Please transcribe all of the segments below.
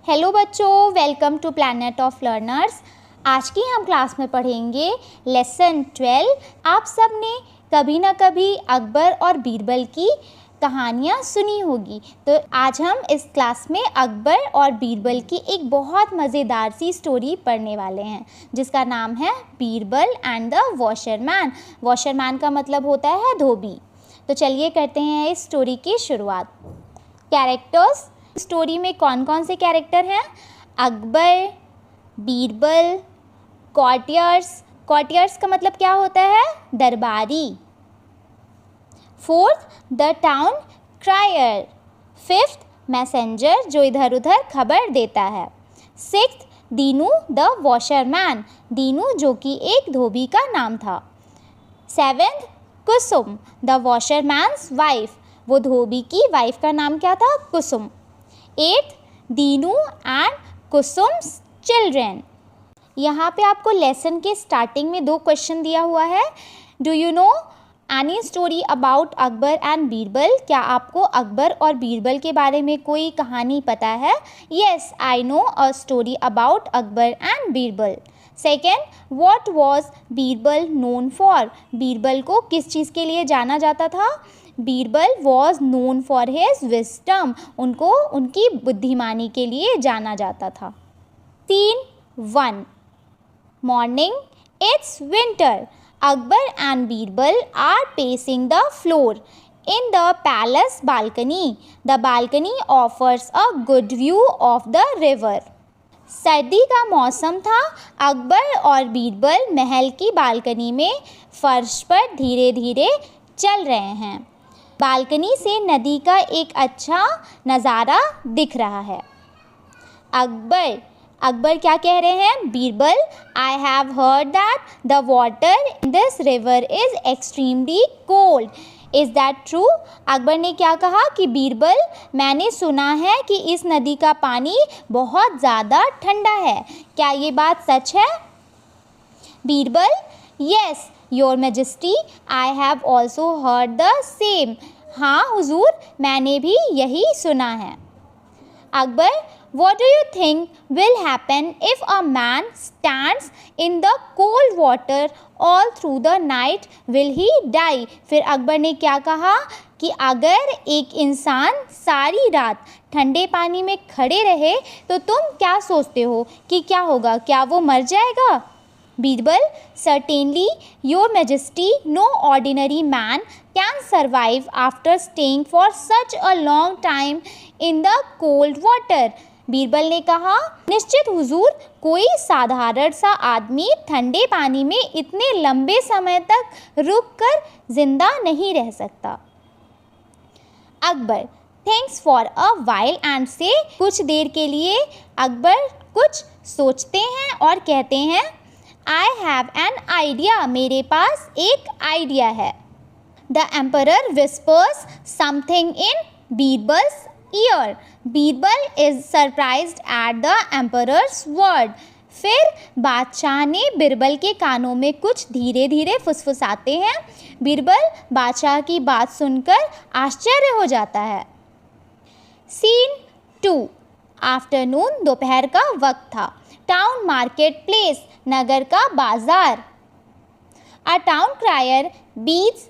Hello बच्चों, welcome to planet of learners. आज की हम क्लास में पढ़ेंगे लेसन 12। आप सब ने कभी ना कभी अकबर और बीरबल की कहानियाँ सुनी होगी, तो आज हम इस क्लास में अकबर और बीरबल की एक बहुत मज़ेदार सी स्टोरी पढ़ने वाले हैं, जिसका नाम है Birbal and the washerman. Washerman का मतलब होता है धोबी। तो चलिए करते हैं इस स्टोरी की शुरुआत। कैरेक्टर्स, स्टोरी में कौन कौन से कैरेक्टर हैं? अकबर, बीरबल, कॉर्टियर्स का मतलब क्या होता है? दरबारी। Fourth, the town crier. Fifth, messenger, जो इधर उधर खबर देता है। Sixth, Dinu the washerman, Dinu जो कि एक धोबी का नाम था। Seventh, Kusum the washerman's wife, वो धोबी की वाइफ का नाम क्या था? Kusum. Eighth, Dinu and Kusum's children. यहाँ पे आपको लेसन के स्टार्टिंग में 2 क्वेश्चन दिया हुआ है। Do you know any story about Akbar and Birbal? क्या आपको अकबर और बीरबल के बारे में कोई कहानी पता है? Yes, I know a story about Akbar and Birbal. Second, what was Birbal known for? Birbal को किस चीज़ के लिए जाना जाता था? Birbal was known for his wisdom, उनको उनकी बुद्धिमानी के लिए जाना जाता था। 3:1 morning, it's winter. Akbar and Birbal are pacing the floor in the palace balcony. The balcony offers a good view of the river. सर्दी का मौसम था। अकबर और बीरबल महल की बालकनी में फर्श पर धीरे धीरे चल रहे हैं। बालकनी से नदी का एक अच्छा नज़ारा दिख रहा है। अकबर क्या कह रहे हैं? Birbal, I have heard that the water in this river is extremely cold, is that true? Akbar ने क्या कहा कि बीरबल, मैंने सुना है कि इस नदी का पानी बहुत ज़्यादा ठंडा है, क्या ये बात सच है? Birbal, yes your majesty, I have also heard the same. हाँ हुजूर, मैंने भी यही सुना है। Akbar, what do you think will happen if a man stands in the cold water all through the night? Will he die? फिर अकबर ने क्या कहा कि अगर एक इंसान सारी रात ठंडे पानी में खड़े रहे तो तुम क्या सोचते हो कि क्या होगा? क्या वो मर जाएगा? Birbal, certainly your majesty, no ordinary man can survive after staying for such a long time in the cold water. Birbal ने कहा, निश्चित हुजूर, कोई साधारण सा आदमी ठंडे पानी में इतने लंबे समय तक रुककर जिंदा नहीं रह सकता। Akbar, thanks for a while and से, कुछ देर के लिए अकबर कुछ सोचते हैं और कहते हैं, आई हैव एन आइडिया, मेरे पास एक आइडिया है। The emperor whispers something in Birbal's year. Birbal is surprised at the emperors word. फिर बादशाह ने बीरबल के कानों में कुछ धीरे धीरे फुसफुसाते हैं। बीरबल बादशाह की बात सुनकर आश्चर्य हो जाता है। सीन 2, आफ्टरनून, दोपहर का वक्त था। टाउन मार्केट प्लेस, नगर का बाजार। अ टाउन क्रायर बीट्स,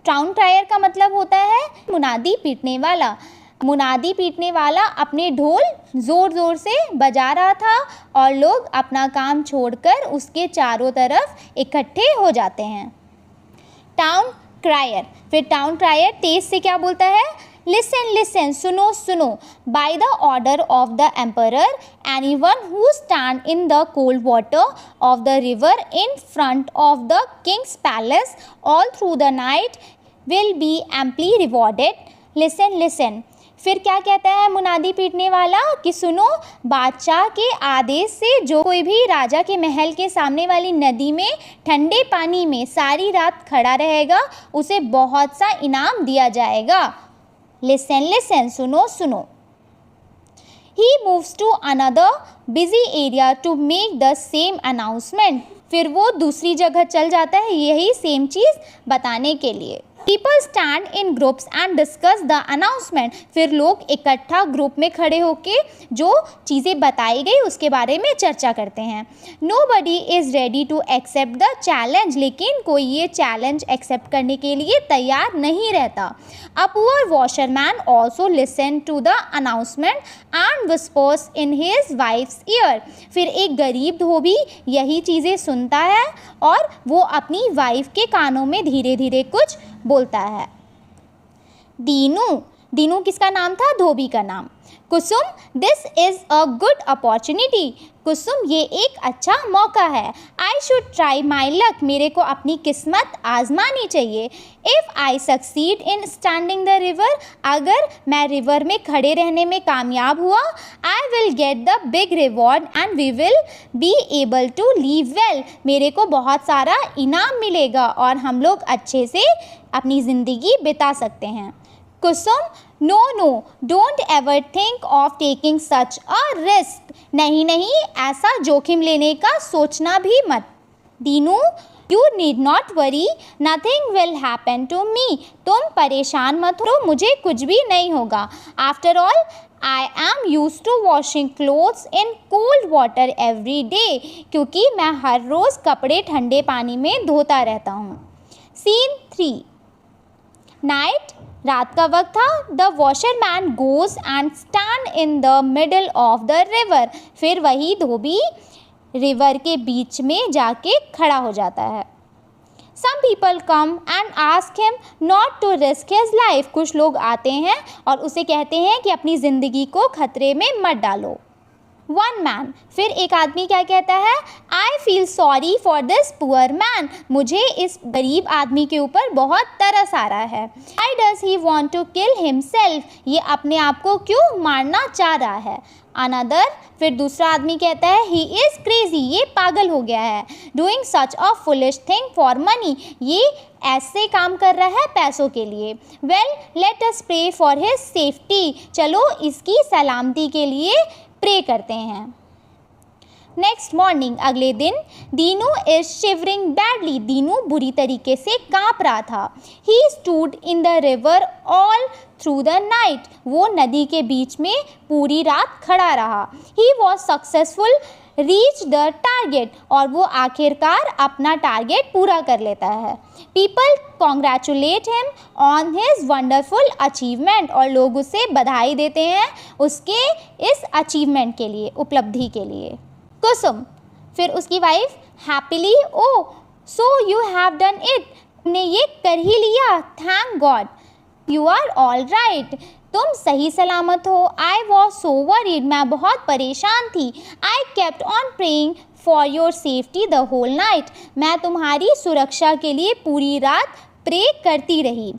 टाउन क्रायर का मतलब होता है मुनादी पीटने वाला। मुनादी पीटने वाला अपने ढोल ज़ोर ज़ोर से बजा रहा था और लोग अपना काम छोड़कर उसके चारों तरफ इकट्ठे हो जाते हैं। टाउन क्रायर, फिर टाउन क्रायर तेज से क्या बोलता है? लिसन लिसन, सुनो सुनो। By the order of the emperor, anyone who stand in the cold water of the river in front of the Kings palace all through the night will be amply rewarded. Listen listen, फिर क्या कहता है मुनादी पीटने वाला कि सुनो, बादशाह के आदेश से जो कोई भी राजा के महल के सामने वाली नदी में ठंडे पानी में सारी रात खड़ा रहेगा, उसे बहुत सा इनाम दिया जाएगा। लिसन लिसन, सुनो सुनो। He moves to another busy area to make the same announcement. फिर वो दूसरी जगह चल जाता है यही सेम चीज़ बताने के लिए। People stand in groups and discuss the announcement. फिर लोग इकट्ठा ग्रुप में खड़े होके जो चीज़ें बताई गई उसके बारे में चर्चा करते हैं. Nobody is ready to accept the challenge. लेकिन कोई ये चैलेंज एक्सेप्ट करने के लिए तैयार नहीं रहता. A poor washerman also listened to the announcement and whispers in his wife's ear. फिर एक गरीब धोबी यही चीज़ें सुनता है और वो अपनी वाइफ के कानों में धीरे धीरे कुछ बोलता है. दीनू, दीनू किसका नाम था? धोबी का नाम. Kusum, this is a good opportunity. Kusum, ये एक अच्छा मौका है. I should try my luck. मेरे को अपनी किस्मत आजमानी चाहिए. If I succeed in standing the river. अगर मैं रिवर में खड़े रहने में कामयाब हुआ, I will get the big reward and we will be able to live well. मेरे को बहुत सारा इनाम मिलेगा और हम लोग अच्छे से अपनी ज़िंदगी बिता सकते हैं. Kusum, no no, don't ever think of taking such a risk. नहीं नहीं, ऐसा जोखिम लेने का सोचना भी मत. Dinu, you need not worry, nothing will happen to me. तुम परेशान मत हो, मुझे कुछ भी नहीं होगा. After all I am use to washing clothes in cold water every day. क्योंकि मैं हर रोज़ कपड़े ठंडे पानी में धोता रहता हूँ. सीन 3. नाइट, रात का वक्त था. The washerman goes and stand in the middle of the river. फिर वही धोबी रिवर के बीच में जाके खड़ा हो जाता है. Some people come and ask him not to risk his life. कुछ लोग आते हैं और उसे कहते हैं कि अपनी ज़िंदगी को खतरे में मत डालो. वन मैन, फिर एक आदमी क्या कहता है? I feel sorry for this poor man. मुझे इस गरीब आदमी के ऊपर बहुत तरस आ रहा है. I does he want to kill himself. ये अपने आप को क्यों मारना चाह रहा है? अनदर, फिर दूसरा आदमी कहता है ही इज़ क्रेजी. ये पागल हो गया है. Doing such a foolish thing for money. ये ऐसे काम कर रहा है पैसों के लिए. Well, let us pray for his safety. चलो इसकी सलामती के लिए प्रे करते हैं. नेक्स्ट मॉर्निंग, अगले दिन, Dinu is shivering badly. Dinu बुरी तरीके से काँप रहा था. He stood in the river all through the night. वो नदी के बीच में पूरी रात खड़ा रहा. He was successful reach the target. और वो आखिरकार अपना टारगेट पूरा कर लेता है. People congratulate him on his wonderful achievement. और लोग उसे बधाई देते हैं उसके इस अचीवमेंट के लिए, उपलब्धि के लिए. कुसुम, फिर उसकी wife, happily, oh so you have done it. तुमने ये कर ही लिया. Thank God you are all right. तुम सही सलामत हो. I was so worried. मैं बहुत परेशान थी. I kept on praying for your safety the whole night. मैं तुम्हारी सुरक्षा के लिए पूरी रात प्रे करती रही.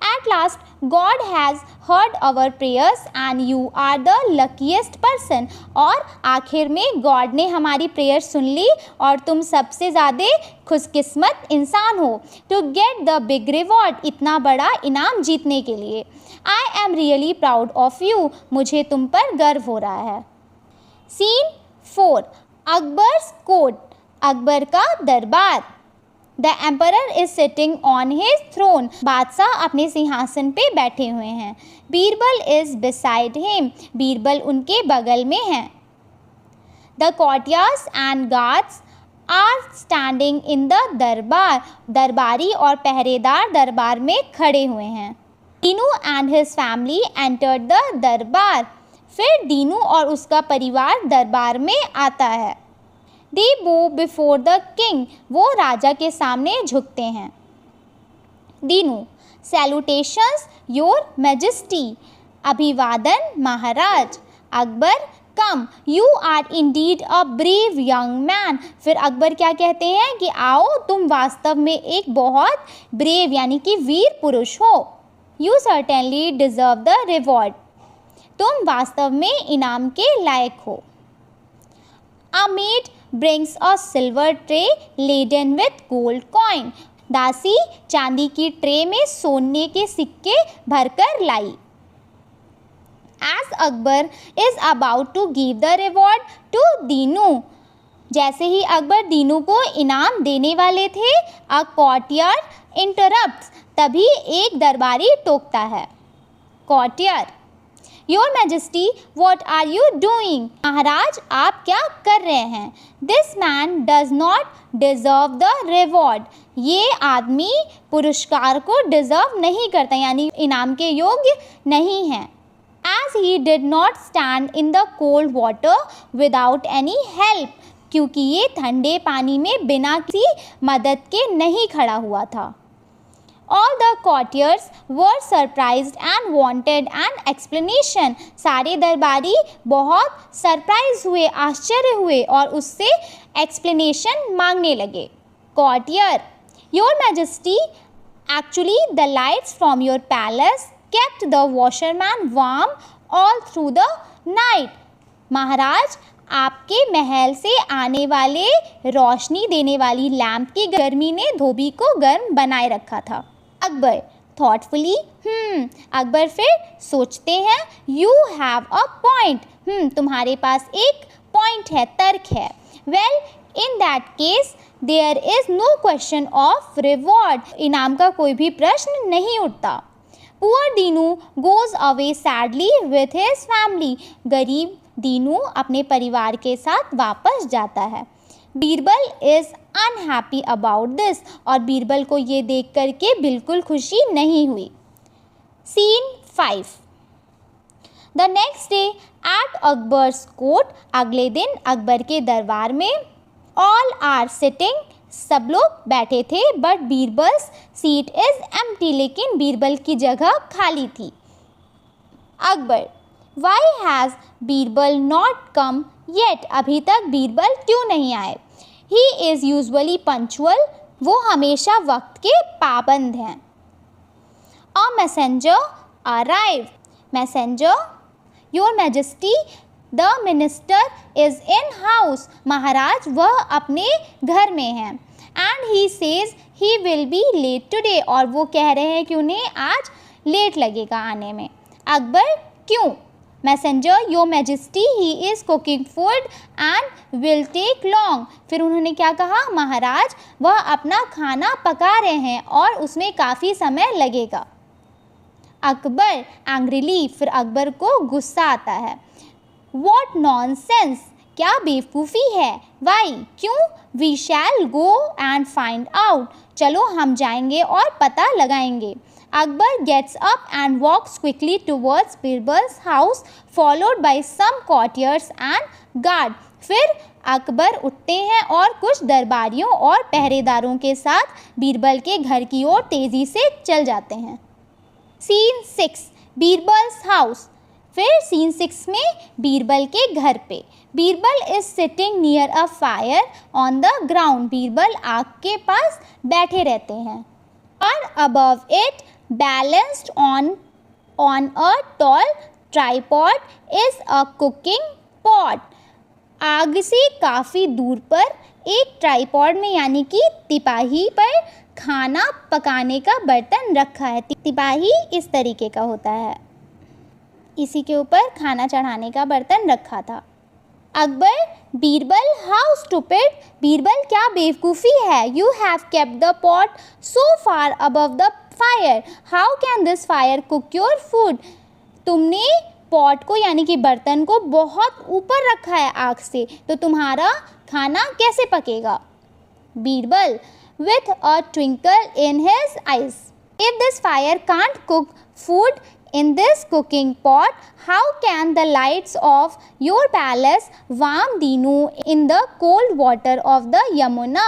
At last God has heard our prayers and you are the luckiest person. और आखिर में गॉड ने हमारी प्रेयर सुन ली और तुम सबसे ज़्यादा खुशकिस्मत इंसान हो. To get the big reward. इतना बड़ा इनाम जीतने के लिए. I am really proud of you. मुझे तुम पर गर्व हो रहा है. सीन 4. अकबर्स कोर्ट. अकबर का दरबार. The emperor is sitting on his throne. बादशाह अपने सिंहासन पे बैठे हुए हैं. Birbal is beside him. Birbal उनके बगल में हैं. The courtiers and guards are standing in the darbar. दरबारी और पहरेदार दरबार में खड़े हुए हैं. Dinu and his family entered the darbar. फिर दीनू और उसका परिवार दरबार में आता है. दे बो बिफोर द किंग. वो राजा के सामने झुकते हैं. Dinu, salutations your majesty. अभिवादन महाराज. Akbar, come you are indeed a brave young man. फिर अकबर क्या कहते हैं कि आओ, तुम वास्तव में एक बहुत ब्रेव यानी कि वीर पुरुष हो. You certainly deserve the reward. तुम वास्तव में इनाम के लायक हो. A maid brings a silver tray laden with gold coin. दासी चांदी की ट्रे में सोने के सिक्के भरकर लाई. As Akbar is about to give the reward to Dinu, जैसे ही अकबर दीनू को इनाम देने वाले थे, अ कॉर्टियर इंटरप्ट्स, तभी एक दरबारी टोकता है। Courtier, your majesty what are you doing? महाराज आप क्या कर रहे हैं? This man does not deserve the reward, ये आदमी पुरस्कार को डिजर्व नहीं करता, यानी इनाम के योग्य नहीं है। As he did not stand in the cold water without any help, क्योंकि ये ठंडे पानी में बिना किसी मदद के नहीं खड़ा हुआ था। All the courtiers were surprised and wanted an explanation. सारे दरबारी बहुत सरप्राइज हुए, आश्चर्य हुए और उससे explanation मांगने लगे। Courtier, Your Majesty, actually the lights from your palace kept the washerman warm all through the night. महाराज आपके महल से आने वाले रोशनी देने वाली लैंप की गर्मी ने धोबी को गर्म बनाए रखा था। अकबर थॉटफुली, अकबर फिर सोचते हैं, यू हैव अ पॉइंट, तुम्हारे पास एक पॉइंट है, तर्क है। Well in that case there is no question of reward, इनाम का कोई भी प्रश्न नहीं उठता। Poor Dinu goes away sadly with his family, गरीब दीनू अपने परिवार के साथ वापस जाता है। Birbal is unhappy about this, और बीरबल को ये देख कर के बिल्कुल खुशी नहीं हुई। Scene 5। The next day at Akbar's court, अगले दिन अकबर के दरबार में, ऑल आर सिटिंग, सब लोग बैठे थे, but Birbal's seat is empty, लेकिन बीरबल की जगह खाली थी। Akbar, why has Birbal not come yet, अभी तक बीरबल क्यों नहीं आए? ही इज़ यूजुअली पंचुअल, वो हमेशा वक्त के पाबंद हैं। A messenger arrive, messenger, your majesty the minister is in house, महाराज वह अपने घर में हैं। And he says he will be late today, और वो कह रहे हैं कि उन्हें आज लेट लगेगा आने में। अकबर, क्यों? Messenger, your majesty he is cooking food and will take long, फिर उन्होंने क्या कहा? महाराज वह अपना खाना पका रहे हैं और उसमें काफ़ी समय लगेगा। अकबर एंग्रीली, फिर अकबर को गुस्सा आता है। वॉट नॉनसेंस, क्या बेवकूफ़ी है? वाई, क्यों? We shall go and find out, चलो हम जाएंगे और पता लगाएंगे। Akbar gets up and walks quickly towards Birbal's house followed by some courtiers and guard, फिर अकबर उठते हैं और कुछ दरबारियों और पहरेदारों के साथ बीरबल के घर की ओर तेज़ी से चल जाते हैं। सीन 6, बीरबल्स हाउस, फिर सीन 6 में बीरबल के घर पे। Birbal is sitting near a fire on the ground, Birbal आग के पास बैठे रहते हैं। और above it balanced on a tall tripod is a cooking pot, आग से काफ़ी दूर पर एक ट्राइपॉड में यानी कि तिपाही पर खाना पकाने का बर्तन रखा है। तिपाही इस तरीके का होता है, इसी के ऊपर खाना चढ़ाने का बर्तन रखा था। अकबर, बीरबल हाउ स्टूपिड, बीरबल क्या बेवकूफ़ी है। You have kept the pot so far above the fire, how can this fire cook your food, तुमने पॉट को यानी कि बर्तन को बहुत ऊपर रखा है आग से, तो तुम्हारा खाना कैसे पकेगा। Birbal with a twinkle in his eyes, if this fire can't cook food in this cooking pot, how can the lights of your palace warm Dinu in the cold water of the Yamuna?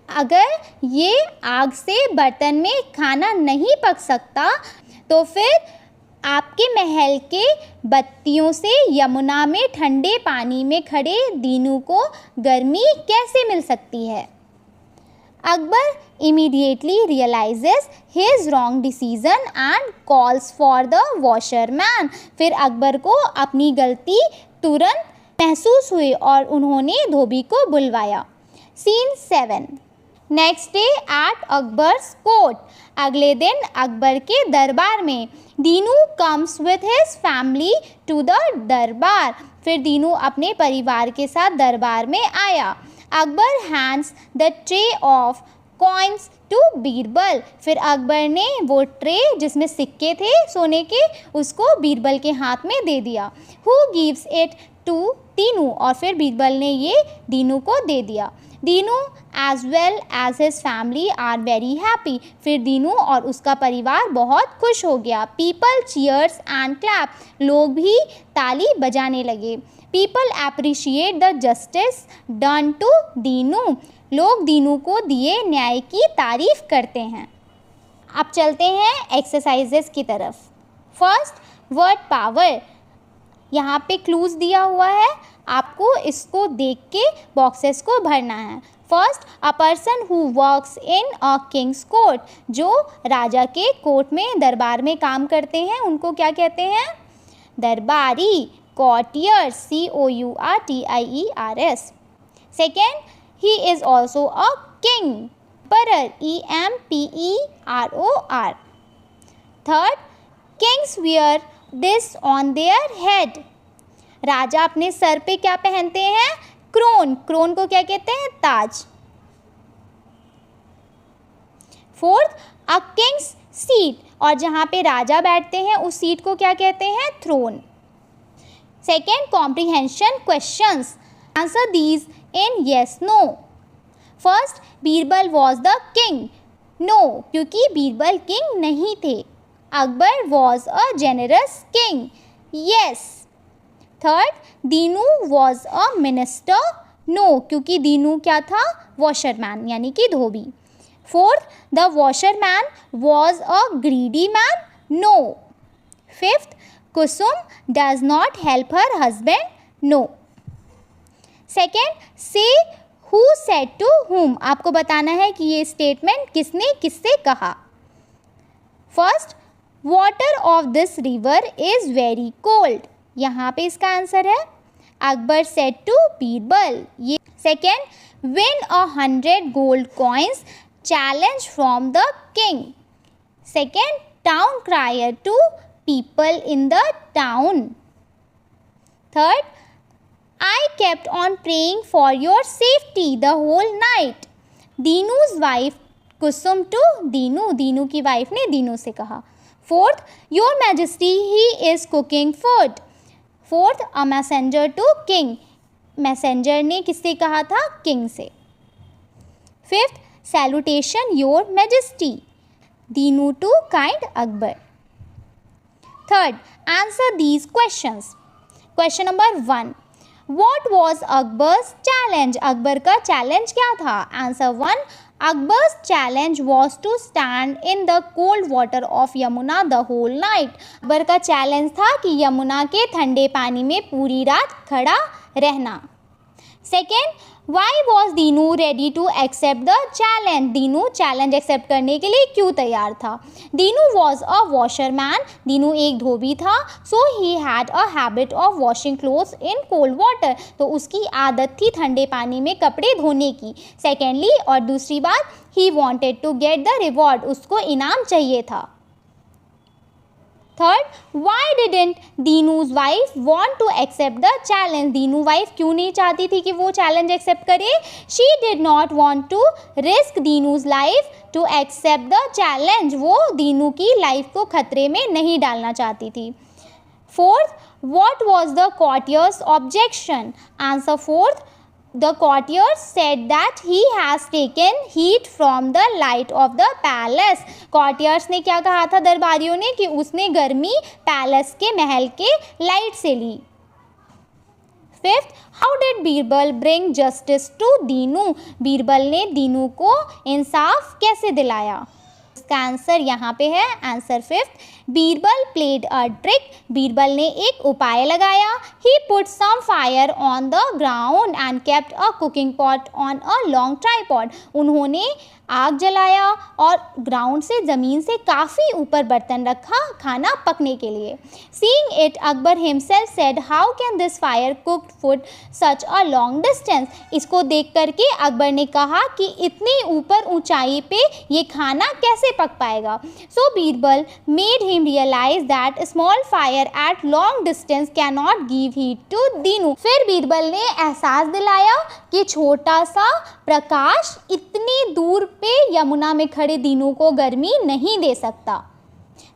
अगर ये आग से बर्तन में खाना नहीं पक सकता तो फिर आपके महल के बत्तियों से यमुना में ठंडे पानी में खड़े दीनू को गर्मी कैसे मिल सकती है। Akbar immediately realizes his wrong decision and calls for the washerman. फिर अकबर को अपनी गलती तुरंत महसूस हुई और उन्होंने धोबी को बुलवाया। Scene 7, next day at Akbar's court, अगले दिन अकबर के दरबार में। Dinu comes with his family to the darbar, फिर दीनू अपने परिवार के साथ दरबार में आया। Akbar hands the tray of coins to Birbal. फिर अकबर ने वो ट्रे जिसमें सिक्के थे सोने के उसको बीरबल के हाथ में दे दिया। Who gives it to Dinu, और फिर बीरबल ने ये दीनू को दे दिया। Dinu as well as his family are very happy. फिर दीनू और उसका परिवार बहुत खुश हो गया। पीपल चीयर्स एंड क्लैप, लोग भी ताली बजाने लगे। People appreciate the justice done to Dinu, लोग दीनू को दिए न्याय की तारीफ करते हैं। अब चलते हैं एक्सरसाइजेस की तरफ। First, word power. यहाँ पे क्लूज दिया हुआ है, आपको इसको देख के बॉक्सेस को भरना है। First, a person who works in a Kings court, जो राजा के कोर्ट में दरबार में काम करते हैं उनको क्या कहते हैं? दरबारी। कॉर्टियर्स, COURTIERS। Second, he is also a king, emperor, EMPEROR। Third, kings wear this on their head, राजा अपने सर पे क्या पहनते हैं? क्रोन, क्रोन को क्या कहते हैं? ताज। फोर्थ, a king's seat, और जहाँ पे राजा बैठते हैं उस सीट को क्या कहते हैं? Throne. Second, comprehension questions, answer these in yes no। First, Birbal was the king. No, क्योंकि बीरबल किंग नहीं थे। Akbar was a generous king. Yes. Third, Dinu was a minister. No, क्योंकि दीनू क्या था? वॉशरमैन, यानी कि धोबी। Fourth, the washerman was a greedy man. No. Fifth, Kusum does not help her husband. No. Second, say who said to whom, आपको बताना है कि ये स्टेटमेंट किसने किससे कहा। First, water of this river is very cold, यहाँ पे इसका आंसर है अकबर सेड टू बीरबल। ये second, win 100 gold coins challenge from the king. Second, town crier to people in the town. Third, I kept on praying for your safety the whole night. दीनू's wife Kusum to Dinu, Dinu की wife ने दीनू से कहा। Fourth, your majesty he is cooking food। Fourth, a messenger to king, messenger ने किससे कहा था? King से। Fifth, salutation your majesty, Dinu to kind Akbar. Third, answer these questions। Question number 1, What was Akbar's challenge? Akbar का challenge क्या था? Answer 1, Akbar's challenge was to stand in the cold water of Yamuna the whole night. Akbar का challenge था कि यमुना के ठंडे पानी में पूरी रात खड़ा रहना। Second, Why was Dinu ready to accept the challenge? Dinu challenge accept करने के लिए क्यों तैयार था? Dinu was a washerman, Dinu एक धोबी था। So he had a habit of washing clothes in cold water, तो उसकी आदत थी ठंडे पानी में कपड़े धोने की। सेकेंडली, और दूसरी बात, he wanted to get the reward, उसको इनाम चाहिए था। Third, why didn't दीनू's wife want to accept the challenge? Dinu wife क्यों नहीं चाहती थी कि वो चैलेंज एक्सेप्ट करे? She did not want to risk दीनू's life to accept the challenge, वो दीनू की लाइफ को खतरे में नहीं डालना चाहती थी। Fourth, what was the courtier's objection? Answer fourth, The courtiers said that he has taken heat from the light of the palace. courtiers ने क्या कहा था दरबारियों ने? कि उसने गर्मी पैलेस के महल के लाइट से ली। Fifth, how did Birbal bring justice to Dinu? Birbal ने दीनू को इंसाफ कैसे दिलाया? इसका आंसर यहाँ पे है, answer fifth, Birbal played a trick, Birbal ने एक उपाय लगाया। He put some fire on the ground and kept a cooking pot on a long tripod, उन्होंने आग जलाया और ग्राउंड से ज़मीन से काफ़ी ऊपर बर्तन रखा खाना पकने के लिए। Seeing it Akbar himself said, how can this fire cooked food such a long distance? इसको देख करके अकबर ने कहा कि इतनी ऊपर ऊंचाई पे ये खाना कैसे पक पाएगा। So Birbal made him realise that small fire at long distance can not give heat to Dinu. फिर बीरबल ने एहसास दिलाया कि छोटा सा प्रकाश इतनी दूर पे यमुना में खड़े दीनू को गर्मी नहीं दे सकता।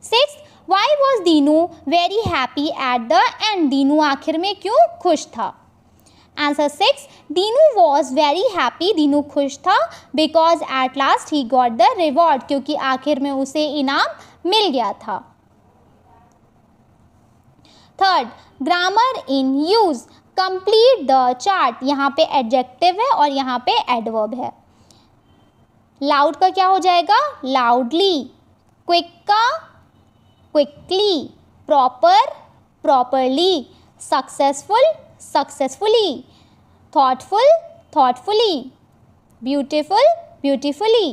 6. Why was Dinu very happy at the end? Dinu आखिर में क्यों खुश था? Answer 6. Dinu was very happy. Dinu खुश था because at last he got the reward. क्योंकि आखिर में उसे इनाम मिल गया था। 3. Grammar in use. Complete the chart. यहाँ पे adjective है और यहाँ पे adverb है। Loud का क्या हो जाएगा? Loudly. Quick का quickly, proper, properly, successful, successfully, thoughtful, thoughtfully, beautiful, beautifully,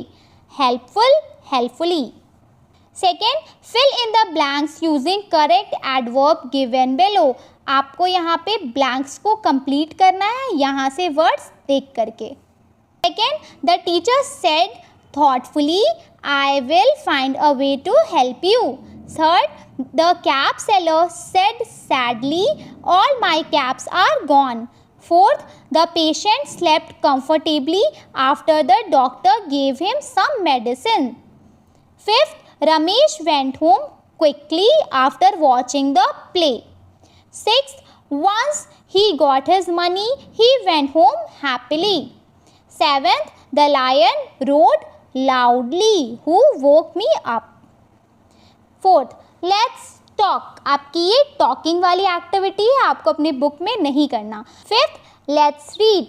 helpful, helpfully. 2. Fill in the blanks using correct adverb given below. आपको यहाँ पे blanks को complete करना है यहाँ से words देख करके। 2. The teacher said thoughtfully, I will find a way to help you. 3. The cap seller said sadly, all my caps are gone. 4. The patient slept comfortably after the doctor gave him some medicine. 5. Ramesh went home quickly after watching the play. 6. Once he got his money, he went home happily. 7. The lion roared loudly, who woke me up. 4. Let's talk. आपकी ये talking वाली activity है, आपको अपनी book में नहीं करना। 5. Let's read.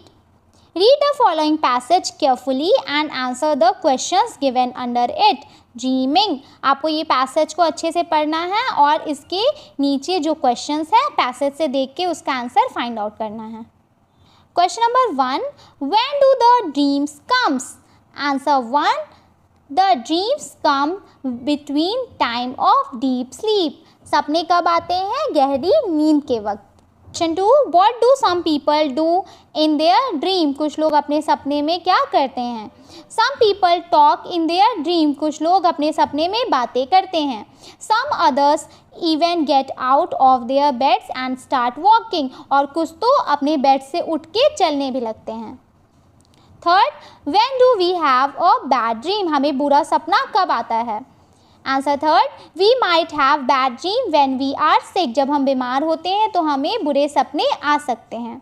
Read the following passage carefully and answer the questions given under it. Dreaming. आपको ये पैसेज को अच्छे से पढ़ना है और इसके नीचे जो क्वेश्चंस हैं पैसेज से देख के उसका आंसर फाइंड आउट करना है। Question number 1. When do the dreams comes? Answer 1. The dreams come between time of deep sleep. सपने कब आते हैं? गहरी नींद के वक्त। Question 2. What do some people do in their dream? कुछ लोग अपने सपने में क्या करते हैं? Some people talk in their dream. कुछ लोग अपने सपने में बातें करते हैं। Some others even get out of their beds and start walking. और कुछ तो अपने बेड से उठ के चलने भी लगते हैं। 3. When do we have a bad dream? हमें बुरा सपना कब आता है? Answer 3. We might have bad dream when we are sick. जब हम बीमार होते हैं तो हमें बुरे सपने आ सकते हैं।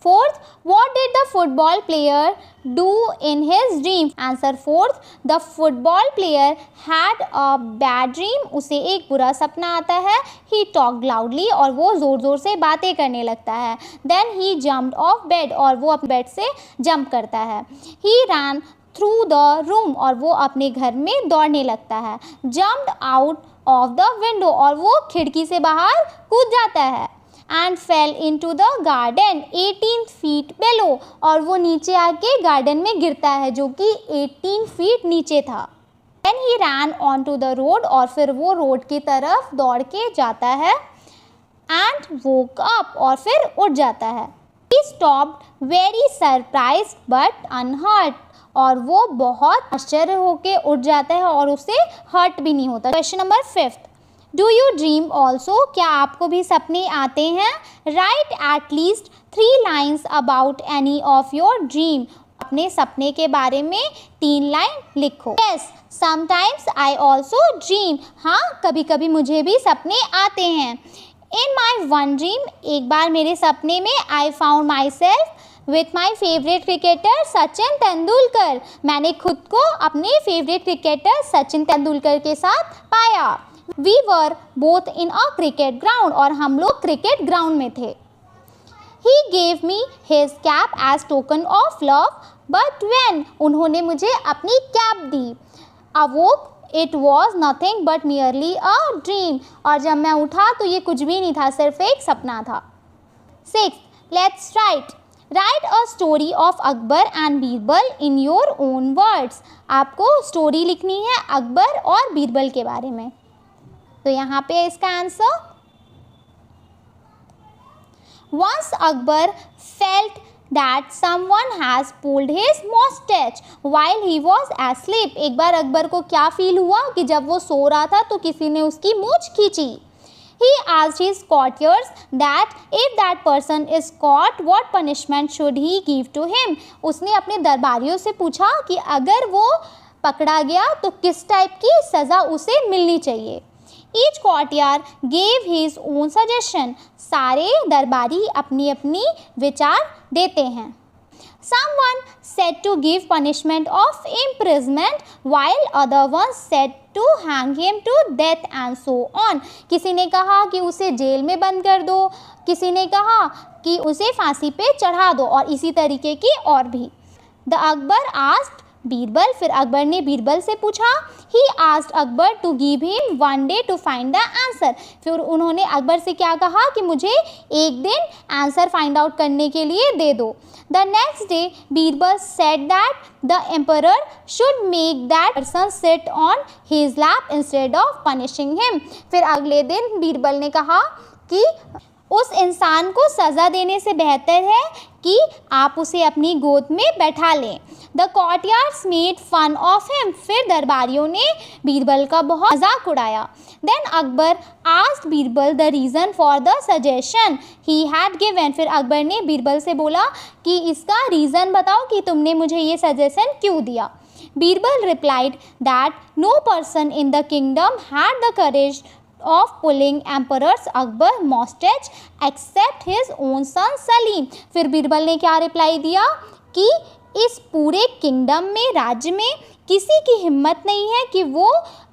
4. What did the football player do in his dream? Answer 4. The football player had a bad dream. उसे एक बुरा सपना आता है। He talked loudly और वो ज़ोर ज़ोर से बातें करने लगता है। Then he jumped off bed और वो अपने बेड से जंप करता है। He ran through the room और वो अपने घर में दौड़ने लगता है। Jumped out of the window और वो खिड़की से बाहर कूद जाता है। And fell into the garden 18 feet below और वो नीचे आके गार्डन में गिरता है जो कि 18 feet नीचे था। Then he ran onto the road और फिर वो रोड की तरफ दौड़ के जाता है। And woke up और फिर उठ जाता है। He stopped very surprised but unhurt और वो बहुत आश्चर्य होके उठ जाता है और उसे हर्ट भी नहीं होता। Question number 5. Do you dream also? क्या आपको भी सपने आते हैं? Write at least 3 lines about any of your dream. अपने सपने के बारे में 3 लाइन लिखो। Yes, sometimes I also dream. हाँ, कभी कभी मुझे भी सपने आते हैं। In my one dream, एक बार मेरे सपने में I found myself with my favorite cricketer Sachin Tendulkar. मैंने खुद को अपने फेवरेट क्रिकेटर सचिन तेंदुलकर के साथ पाया। We were both in a cricket ground और हम लोग क्रिकेट ग्राउंड में थे। He gave me his cap as token of love, but when उन्होंने मुझे अपनी cap the. Awoke, it was nothing but merely a dream और जब मैं उठा तो ये कुछ भी नहीं था, सिर्फ एक सपना था। 6. Let's write. Write a story of Akbar and Birbal in your own words. आपको स्टोरी लिखनी है अकबर और बीरबल के बारे में। तो यहाँ पे इसका answer, Once Akbar felt that someone has pulled his mustache while he was asleep. एक बार अकबर को क्या फील हुआ कि जब वो सो रहा था तो किसी ने उसकी मूंछ खींची. He asked his courtiers that if that person is caught, what punishment should he give to him? उसने अपने दरबारियों से पूछा कि अगर वो पकड़ा गया तो किस टाइप की सज़ा उसे मिलनी चाहिए. Each courtier gave his own suggestion. सारे दरबारी अपनी अपनी विचार देते हैं. Someone said to give punishment of imprisonment, while other ones said to hang him to death and so on. किसी ने कहा कि उसे जेल में बंद कर दो, किसी ने कहा कि उसे फांसी पे चढ़ा दो और इसी तरीके की और भी. The Akbar asked बीरबल, फिर अकबर ने बीरबल से पूछा. He asked Akbar to give him one day to find the answer. फिर उन्होंने अकबर से क्या कहा कि मुझे एक दिन आंसर फाइंड आउट करने के लिए दे दो. The next day Birbal said that the emperor should make that person sit on his lap instead of punishing him. फिर अगले दिन बीरबल ने कहा कि उस इंसान को सज़ा देने से बेहतर है कि आप उसे अपनी गोद में बैठा लें. The courtiers made fun of him. फिर दरबारियों ने बीरबल का बहुत मजाक उड़ाया. Then Akbar asked Birbal the reason for the suggestion he had given. फिर अकबर ने बीरबल से बोला कि इसका रीज़न बताओ कि तुमने मुझे ये सजेशन क्यों दिया. Birbal replied that no person in the kingdom had the courage of pulling emperor's Akbar mustache except his own son Salim. फिर बीरबल ने क्या रिप्लाई दिया कि इस पूरे किंगडम में, राज्य में किसी की हिम्मत नहीं है कि वो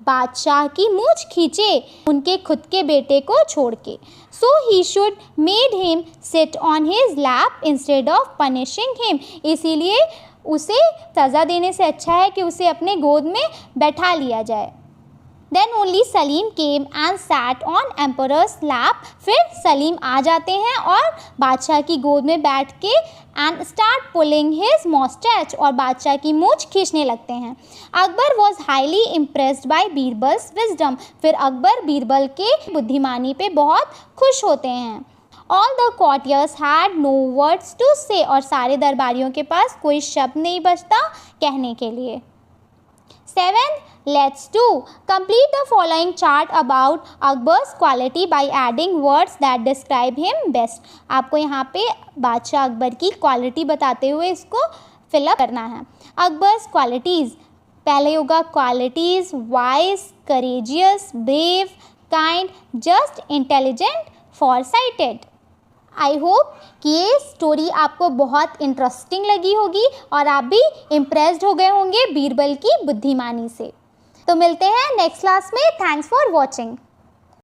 बादशाह की मूंछ खींचे उनके खुद के बेटे को छोड़ के. So he should made him sit on his lap instead of punishing him. इसीलिए उसे सज़ा देने से अच्छा है कि उसे अपने गोद में बैठा लिया जाए. Then only Salim came and sat on emperor's lap. फिर सलीम आ जाते हैं और बादशाह की गोद में बैठ के and start pulling his mustache और बादशाह की मूंछ खींचने लगते हैं. Akbar was highly impressed by Birbal's wisdom. फिर अकबर बीरबल के बुद्धिमानी पे बहुत खुश होते हैं. All the courtiers had no words to say. और सारे दरबारियों के पास कोई शब्द नहीं बचता कहने के लिए. 7. Let's do. Complete the following chart about Akbar's quality by adding words that describe him best. आपको यहाँ पे बादशाह अकबर की क्वालिटी बताते हुए इसको फिलअप करना है. अकबर्स क्वालिटीज़, पहले होगा qualities wise, courageous, brave, kind, just, intelligent, foresighted. I hope कि ये स्टोरी आपको बहुत इंटरेस्टिंग लगी होगी और आप भी इम्प्रेस्ड हो गए होंगे बीरबल की बुद्धिमानी से. तो मिलते हैं नेक्स्ट क्लास में. Thanks for watching.